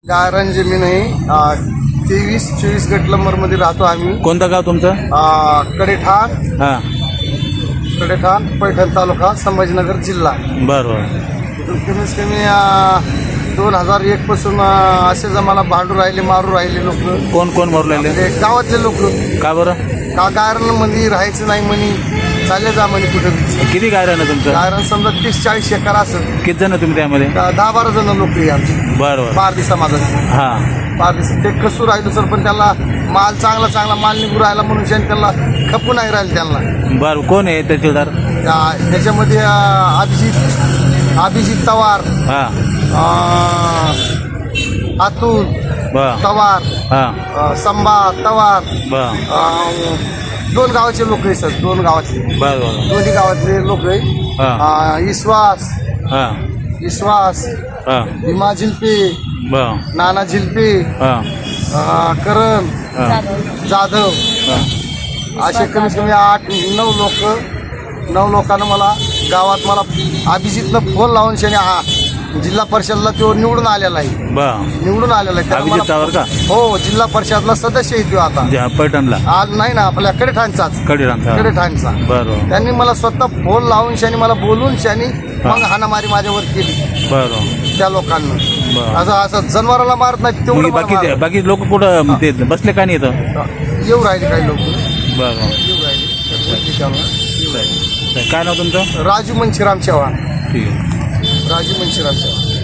गायरान जमीन आहे 23-24 गट नंबरमध्ये राहतो आम्ही. कोणतं गाव तुमचं? कडेठाण हां, पैठण तालुका संभाजीनगर जिल्हा. बरं. कमीत कमी 2001 पासून असे जमाना भांडू राहिले, मारू राहिले लोक. कोण कोण मारू लागले? गावातले लोक. का बरं? का गायरांमध्ये राहायचं नाही म्हणे, चालले जा म्हणे कुठं. किती गायरान आहे तुमचं? गायरान समजा 30-40 एकर असत. किती जण तुम्ही त्यामध्ये? 10-12 जण लोक आमचे बरं. पारधी समाजाचे. हां, पारधी ते कसू राहिलो सर, पण त्याला माल चांगला माल निघू राहिला म्हणून त्याला खपू नाही राहील त्यांना. बरं. कोण आहे तहसीलदार? त्याच्यामध्ये अभिजित तवार, हां, अतुल बरं. तवार, हां, संभा तवार. बरं. 2 गावाचे लोक आहे सर, 2 गावातले, बरं. दोन्ही गावातले लोक आहे. हां, विश्वास हां, भीमा झिलपे, बरं. नाना झिलपे, हां, करण हां, जाधव, असे कमीत कमी 8-9 लोकांना मला गावात अभिजितनं फोन लावून जिल्हा परिषदला तो निवडून आलेला आहे. बरं. त्याला अभिजित तवार का? हो, जिल्हा परिषदला सदस्य आहे तो आता. पैठणला आज नाही ना, आपल्या कडेठाणचाच. कडेठाणचा. बरं. त्यांनी मला स्वतः फोन लावून मला बोलून मग हाणामारी माझ्यावर केली. बरं. त्या लोकांना असं जनावराला मारत नाही तेवढं. बाकी लोक कुठं ते बसले का नाही इथं? येऊ राहिले काही लोक. बरं. येऊ राहिले. काय नाव तुमचं? राजू मनशिराम चव्हाण. ठीक आहे. राजू मनशिराम चव्हाण.